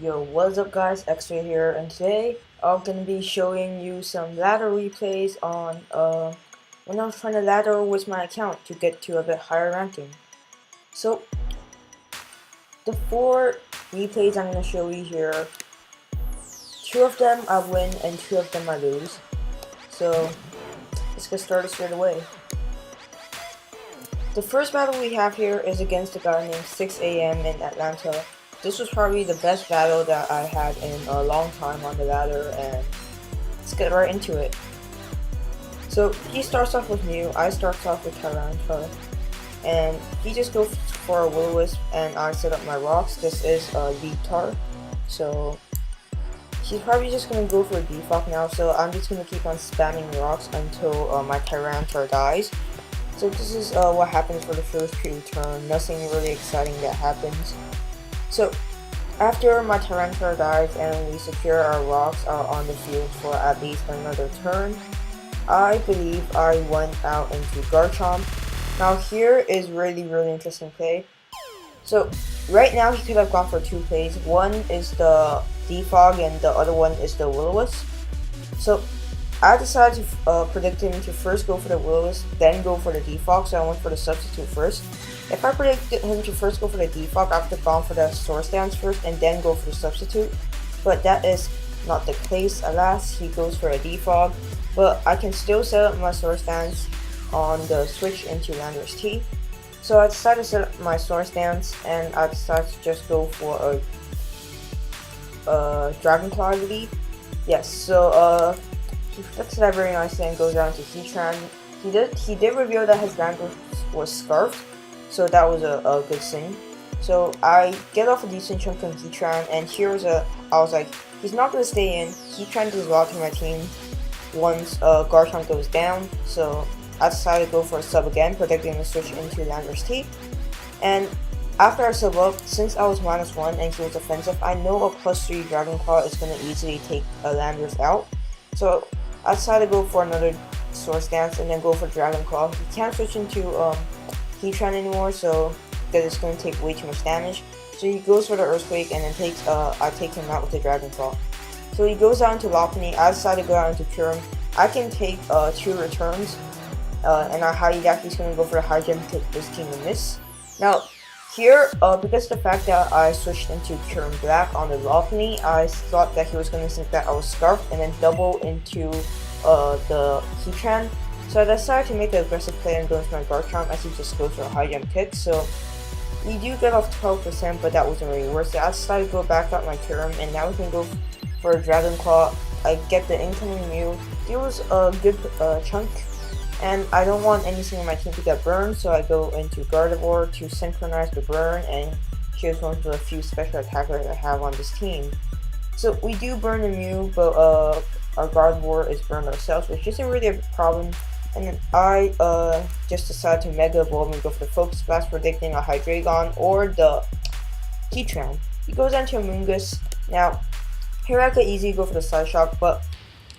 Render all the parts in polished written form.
Yo, what's up guys, X-Ray here, and today I'm gonna be showing you some ladder replays on when I was trying to ladder with my account to get to a bit higher ranking. So the four replays I'm gonna show you here, two of them I win and two of them I lose. So let's get started straight away. The first battle we have here is against a guy named 6am in Atlanta. This was probably the best battle that I had in a long time on the ladder, and let's get right into it. So he starts off with Mew, I start off with Tyrantha, and he just goes for a Will-O-Wisp, and I set up my rocks. This is a lead tar, so he's probably just gonna go for a defog now, so I'm just gonna keep on spamming rocks until my Tyrantha dies. So this is what happens for the first turn, nothing really exciting that happens. So after my Tyrantha dies and we secure our rocks out on the field for at least another turn, I believe I went out into Garchomp. Now here is really interesting play. So right now he could have gone for two plays. One is the defog and the other one is the Will-O-Wisp. So I decided to predict him to first go for the Will-O-Wisp, then go for the defog, so I went for the substitute first. If I predicted him to first go for the defog, I would have gone for the Source Dance first and then go for the substitute. But that is not the case, alas. He goes for a defog, but I can still set up my Source Dance on the switch into Landorus T. So I decided to set up my Source Dance, and I decided to just go for a Dragon Claw, I believe. Yes, so he flips that very nicely and goes down to Heatran. He did reveal that his Landorus was scarfed, so that was a good thing. So I get off a decent chunk on Heatran, and I was like, he's not gonna stay in. Heatran does well to my team once Garchomp goes down, so I decided to go for a sub again, predicting the switch into Landorus T. And after I sub up, since I was -1 and he was offensive, I know a +3 Dragon Claw is gonna easily take a Landorus out. So I decided to go for another Source Dance and then go for Dragon Claw. He can't switch into Heatran anymore, so because it's going to take way too much damage. So he goes for the Earthquake and then I take him out with the Dragon Claw. So he goes down to Lopunny. I decided to go out into Kyurem. I can take 2 returns, and I highly doubt he's going to go for a high jump to take this team and miss. Now here, because of the fact that I switched into Kyurem Black on the Lopunny, I thought that he was going to think that I was Scarfed and then double into the Heatran. So I decided to make an aggressive play and go into my Garchomp as he just goes for a high jump kick. So we do get off 12%, but that wasn't really worth it. I decided to go back out my Kyurem, and now we can go for a Dragon Claw. I get the incoming Mew. It was a good chunk, and I don't want anything in my team to get burned, so I go into Gardevoir to synchronize the burn, and here's one of the few special attackers I have on this team. So we do burn the Mew, but our Gardevoir is burned ourselves, which isn't really a problem. And then I just decided to Mega Evolve and go for the Focus Blast, predicting a Hydreigon or the Heatran. He goes on to a Moongus. Now, here I could easily go for the Side Shock, but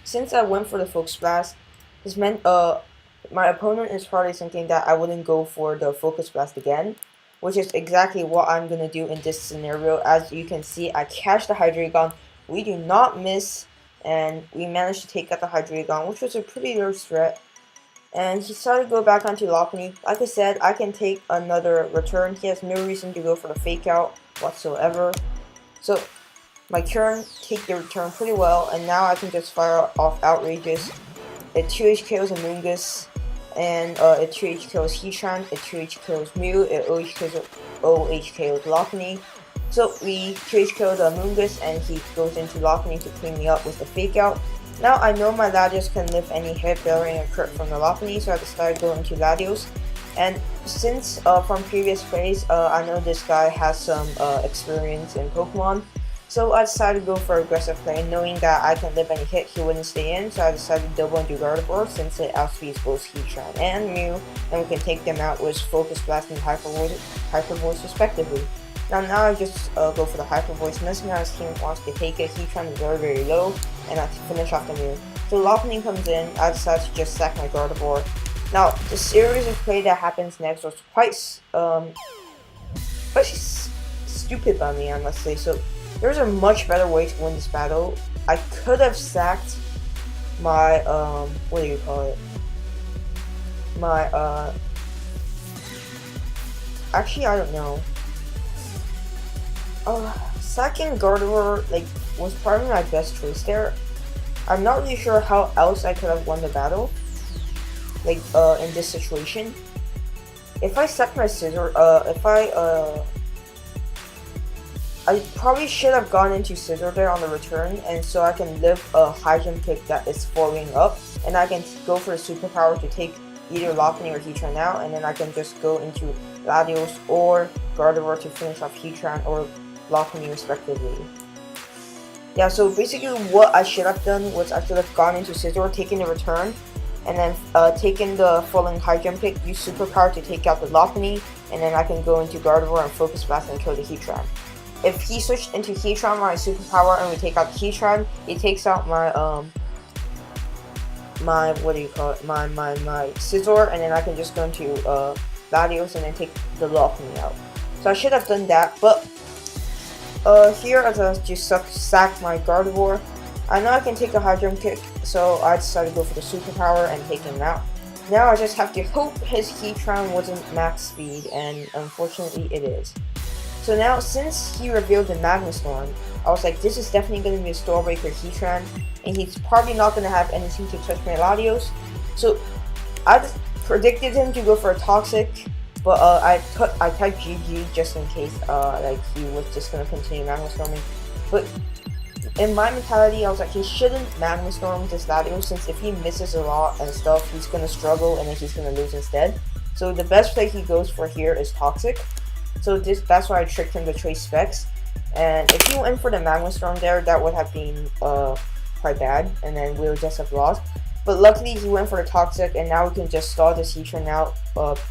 since I went for the Focus Blast, this meant my opponent is probably thinking that I wouldn't go for the Focus Blast again, which is exactly what I'm going to do in this scenario. As you can see, I catch the Hydreigon. We do not miss, and we managed to take out the Hydreigon, which was a pretty low threat. And he decided to go back onto Lopunny. Like I said, I can take another return. He has no reason to go for a fake out whatsoever. So my Kyurem take the return pretty well, and now I can just fire off Outrages. It 2H KOs a Moongus, and it 2H KOs Heatran, it 2H KOs Mew, it OH KOs Lopunny. So we 2H KO the Moongus, and he goes into Lopunny to clean me up with the fake out. Now I know my Latios can lift any hit bearing a crit from the Lopunny, so I decided to go into Latios. And since from previous plays, I know this guy has some experience in Pokemon, so I decided to go for aggressive play, knowing that I can live any hit, he wouldn't stay in, so I decided to double into Gardevoir since it outspeeds both Heatran and Mew, and we can take them out with Focus Blast and Hyper Voice respectively. Now I just go for the Hyper Voice. Nothing on his team wants to take it. Heatran is very low, and I finish off the Mew. So Lopunny comes in. I decide to just sack my Gardevoir. Now the series of play that happens next was quite stupid by me, I must say. So there's a much better way to win this battle. I could have sacked my, what do you call it? My, actually, I don't know. Sacking Gardevoir, like, was probably my best choice there. I'm not really sure how else I could have won the battle, like, in this situation. If I sacked my Scissor, I probably should have gone into Scissor there on the return, and so I can live a high jump kick that is following up, and I can go for a superpower to take either Lopunny or Heatran out, and then I can just go into Latios or Gardevoir to finish off Heatran or Lopunny respectively. Yeah, so basically what I should have done was I should have gone into Scissor, taken the return, and then taken the falling high jump kick, use superpower to take out the Lopunny, and then I can go into Gardevoir and Focus Blast and kill the Heatran. If he switched into Heatran, my superpower, and we take out the Heatran, it takes out my my Scizor, and then I can just go into Latios and then take the Lopunny out. So I should have done that, but here as I just sacked my Gardevoir, I know I can take a high jump kick, so I decided to go for the superpower and take him out. Now I just have to hope his Heatran wasn't max speed, and unfortunately it is. So now, since he revealed the Magnustorm, I was like, this is definitely going to be a Stormbreaker Heatran, and he's probably not going to have anything to touch my Latios. So I predicted him to go for a Toxic, but I typed GG just in case like he was just going to continue Magnustorming. But in my mentality, I was like, he shouldn't Magnustorm this Latios, since if he misses a lot and stuff, he's going to struggle and then he's going to lose instead. So the best play he goes for here is Toxic. So that's why I tricked him to choice Specs. And if he went for the Magnustorm there, that would have been quite bad, and then we would just have lost. But luckily he went for the Toxic, and now we can just stall this Heatran out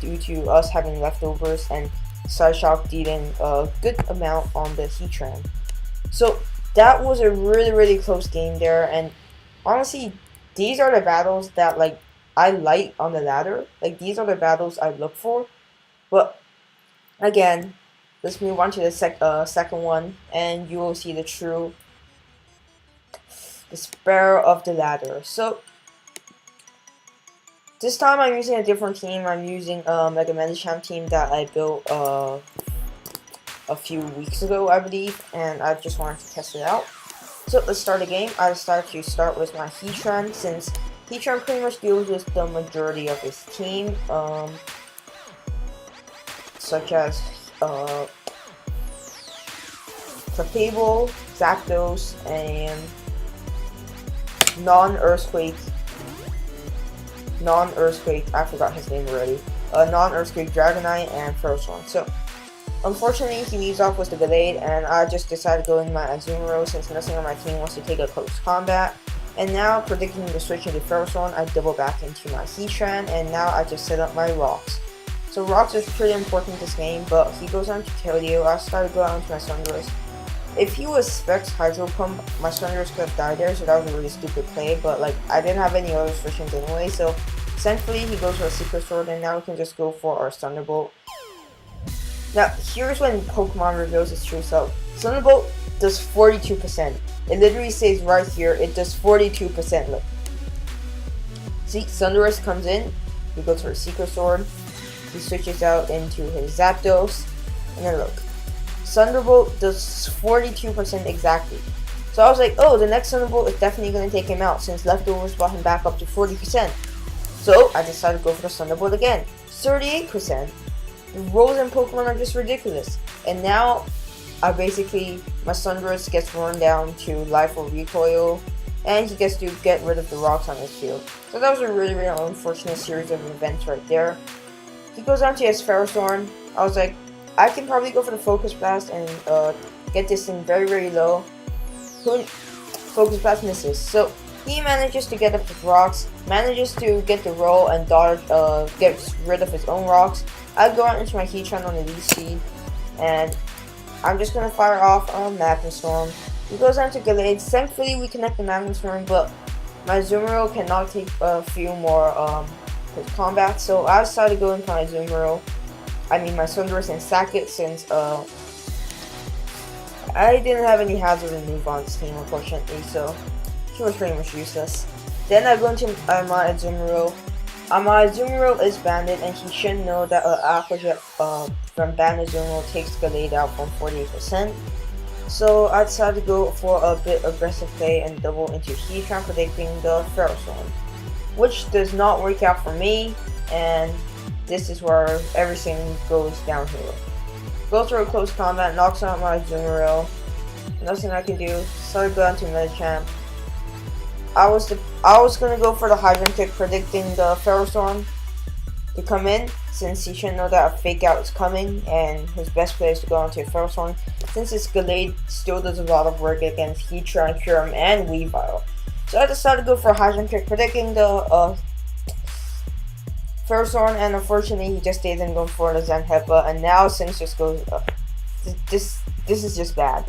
due to us having leftovers and Psyshock dealing a good amount on the Heatran. So that was a really close game there, and honestly, these are the battles that like I like on the ladder. Like, these are the battles I look for. But again, let's move on to the second one, and you will see the true despair of the ladder. So this time I'm using a different team. I'm using like a Medicham team that I built a few weeks ago, I believe, and I just wanted to test it out. So let's start the game. I decided to start with my Heatran, since Heatran pretty much deals with the majority of his team, such as Clefable, Zapdos, and non-Earthquake, I forgot his name already, non-Earthquake Dragonite and Ferrothorn. So unfortunately he leaves off with the Gallade, and I just decided to go in my Azumarill since nothing on my team wants to take a close combat. And now, predicting the switch into Ferrothorn, I double back into my Heatran, and now I just set up my Rocks. So Rocks is pretty important this game, but he goes on to Keldeo. I started to go out into my Sundurus. If he was Specs Hydro Pump, my Sundurus could have died there, so that was a really stupid play, but like I didn't have any other switchings anyway, so thankfully he goes for a Secret Sword, and now we can just go for our Thunderbolt. Now, here's when Pokemon reveals its true self. Thunderbolt does 42%. It literally says right here, it does 42%. Look. See, Thunderous comes in, he goes for a Secret Sword, he switches out into his Zapdos, and then look. Thunderbolt does 42% exactly. So I was like, oh, the next Thunderbolt is definitely going to take him out, since leftovers brought him back up to 40%. So I decided to go for the Thunderbolt again. 38%. The rolls in Pokemon are just ridiculous. And now, my Sundurus gets run down to Life or Recoil, and he gets to get rid of the rocks on his field. So that was a really unfortunate series of events right there. He goes on to his Ferrothorn. I was like, I can probably go for the Focus Blast and get this thing very low. Focus Blast misses. So he manages to get up his rocks, manages to get the roll and dodge, gets rid of his own rocks. I go out into my Heatran on the lead speed, and I'm just going to fire off on Magnustorm. He goes on to Gallade. Thankfully we connect the Magnustorm, but my Azumarill cannot take a few more combats, so I decided to go into my Azumarill. My Sundurus, and sack it, since I didn't have any hazard and move on this team, unfortunately, so she was pretty much useless. Then I go into my Azumarill. My Azumarill is banded, and he should know that Aquajet from banded Azumarill takes Gallade out from 48%. So I decided to go for a bit aggressive play and double into Heatran, predicting the Ferrothorn, which does not work out for me, and this is where everything goes downhill. Go through a close combat, knocks out my Azumarill. Nothing I can do. Started going to Medicham. I was gonna go for the Hydrant Kick, predicting the Ferrothorn to come in, since he should know that a fake out is coming, and his best play is to go onto a Ferrothorn, since his Gallade still does a lot of work against Heatran, Kyurem, and Weavile. So I decided to go for a Hydrant Kick, predicting the Ferrothorn, and unfortunately he just didn't go for the Zen Headbutt, and now things just goes this is just bad.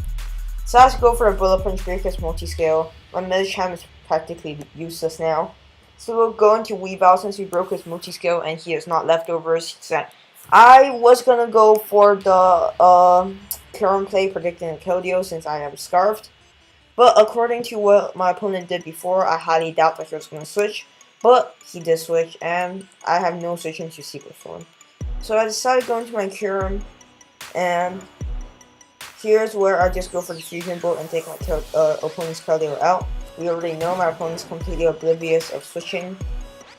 So I have to go for a Bullet Punch because multi-scale. My Medicham is practically useless now. So we'll go into Weavile since we broke his multi-scale and he has not leftovers. I was gonna go for the Kyurem play, predicting a Keldeo since I am Scarfed. But according to what my opponent did before, I highly doubt that he was gonna switch. But he did switch, and I have no switch into Secret Form. So I decided to go into my Kyurem, and here's where I just go for the Fusion Bolt and take my opponent's Keldeo out. We already know my opponent's completely oblivious of switching.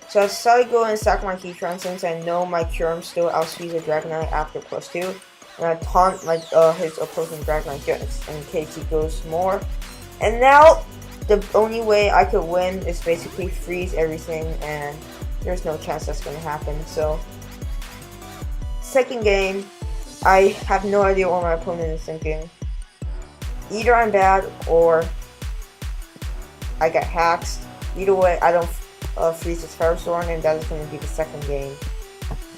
So I decided to go and sack my Heatran since I know my Kyurem still outspeeds a Dragonite after +2. And I taunt my his opposing Dragonite just in case he goes more. And now the only way I could win is basically freeze everything, and there's no chance that's going to happen. So, second game, I have no idea what my opponent is thinking. Either I'm bad or I get hacked. Either way, I don't freeze this Ferrothorn, and that is going to be the second game.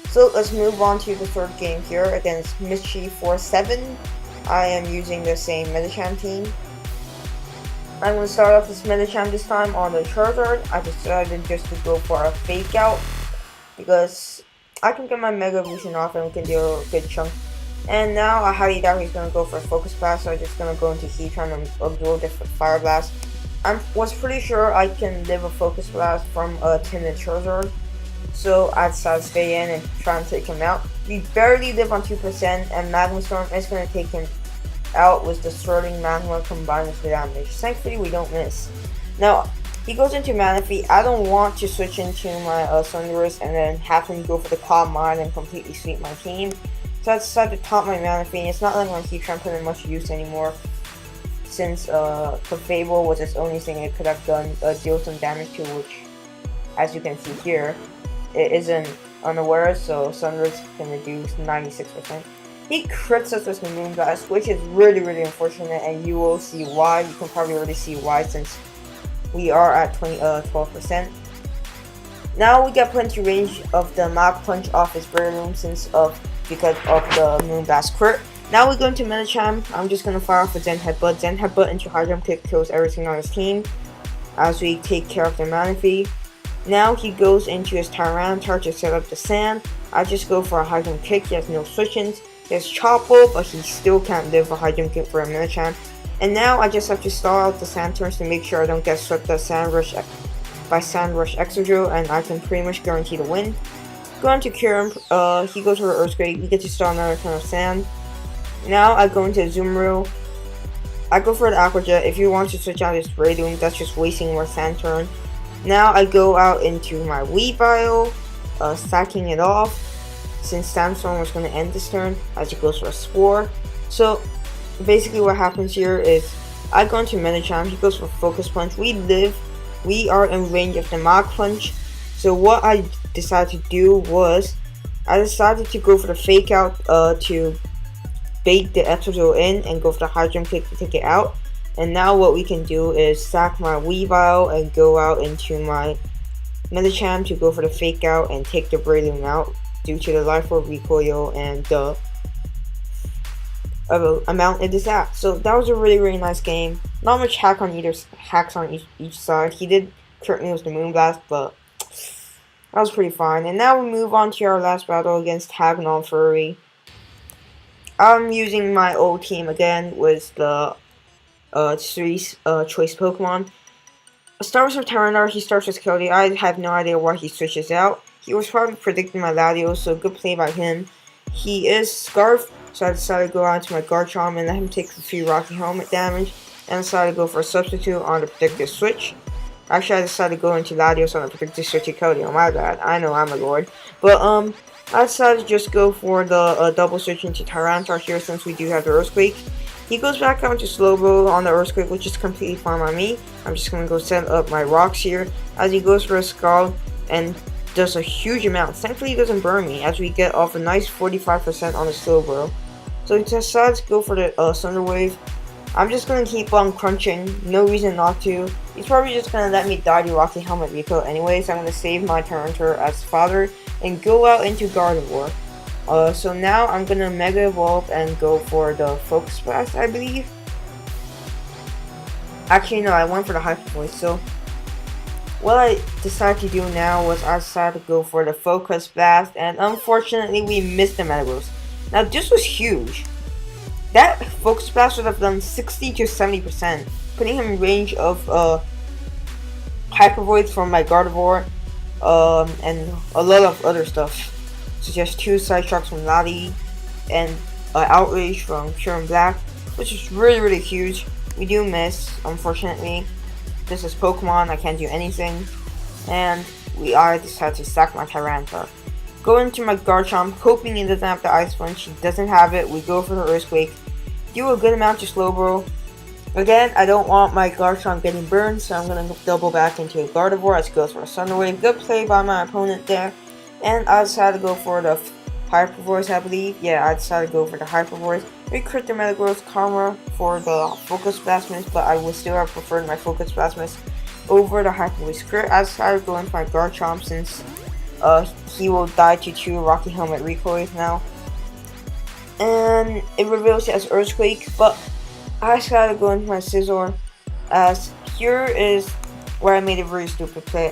So let's move on to the third game here against Mischief47. I am using the same Medicham team. I'm going to start off this Medicham this time on the Charizard. I decided just to go for a fake out because I can get my Mega Evolution off and we can deal a good chunk. And now I highly doubt he's going to go for a Focus Blast, so I'm just going to go into Heatran and absorb the Fire Blast. I was pretty sure I can live a Focus Blast from a timid Charizard, so I decided to stay in and try and take him out. We barely live on 2%, and Magma Storm is going to take him out with the Swirling Magma combined with the damage. Thankfully, we don't miss. Now, he goes into Manaphy. I don't want to switch into my Thunderous and then have him go for the Calm Mind and completely sweep my team. So I decided to taunt my Manaphy. It's not like my Heatran put in much use anymore, since Clefable was its only thing it could have done, deal some damage to, which, as you can see here, it isn't unaware, so Thunderous can reduce 96%. He crits us with the Moonblast, which is really, really unfortunate, and you will see why. You can probably already see why since we are at 12%. Now we get put into range of the Mach Punch off his Breloom because of the Moonblast crit. Now we go into Medicham. I'm just going to fire off a Zen Headbutt. Zen Headbutt into High Jump Kick kills everything on his team as we take care of the Manaphy. Now he goes into his Tyranitar to set up the Sand. I just go for a High Jump Kick. He has no switch-ins. There's Chople, but he still can't live a High Jump Kick for a Medicham. And now I just have to stall out the Sand turns to make sure I don't get swept by Sand Rush Exodrill, and I can pretty much guarantee the win. Go on to Kyurem, he goes for Earthquake. We get to stall another turn of Sand. Now I go into Azumarill. I go for the Aqua Jet. If you want to switch out his Breloom, that's just wasting more Sand turn. Now I go out into my Weavile, sacking it off, since Sandstorm was going to end this turn, as it goes for a Spore. So basically what happens here is I go into Medicham, he goes for Focus Punch. We are in range of the Mach Punch. So what I decided to do was, I decided to go for the Fake Out to bait the Exodrill in and go for the High Jump Kick to take it out. And now what we can do is sack my Weavile and go out into my Medicham to go for the Fake Out and take the Breloom out due to the Life Orb recoil and the amount it is at. So that was a really, really nice game. Not much hacks on each side. He did crit me with the Moonblast, but that was pretty fine. And now we move on to our last battle against Hagnon Furry. I'm using my old team again with the three choice Pokemon. Starts with Tyranitar, he starts with Cody. I have no idea why he switches out. He was probably predicting my Latios, so good play by him. He is Scarf, so I decided to go out to my Garchomp and let him take a few Rocky Helmet damage, and decided to go for a substitute on the predicted switch. Actually, I decided to go into Latios on the predicted switch to Cody. Oh my bad, I know I'm a lord. But I decided to just go for the double switch into Tyranitar here since we do have the Earthquake. He goes back out to Slowbro on the Earthquake, which is completely fine by me. I'm just going to go set up my rocks here as he goes for a Scald and does a huge amount. Thankfully, he doesn't burn me as we get off a nice 45% on the Slowbro. So he decides to go for the Thunder Wave. I'm just going to keep on crunching, no reason not to. He's probably just going to let me die to Rocky Helmet Rico anyway, so I'm going to save my Tyranitar as father and go out into Gardevoir. So now I'm gonna Mega Evolve and go for the Focus Blast, I believe. Actually, no, I went for the Hyper Voice. So what I decided to do now was I decided to go for the Focus Blast, and unfortunately we missed the Metagross. Now this was huge. That Focus Blast would have done 60 to 70%, putting him in range of Hyper Voice from my Gardevoir, and a lot of other stuff. Such as 2 Side Shocks from Lati and Outrage from Pure and Black, which is really huge. We do miss, unfortunately. This is Pokemon, I can't do anything. And I decided to sack my Tyranitar. Go into my Garchomp, hoping he doesn't have the Ice Punch. He doesn't have it. We go for the Earthquake. Do a good amount to Slowbro. Again, I don't want my Garchomp getting burned, so I'm going to double back into a Gardevoir as he goes for a Thunder Wave. Good play by my opponent there. And I decided to go for the Hyper Voice, I believe. Yeah, I decided to go for the Hyper Voice. We crit the Metagross Karma for the Focus Blast miss, but I would still have preferred my Focus Blast miss over the Hyper Voice crit. I decided to go into my Garchomp since he will die to 2 Rocky Helmet recoils now. And it reveals it as Earthquake, but I decided to go into my Scizor as here is where I made a very stupid play.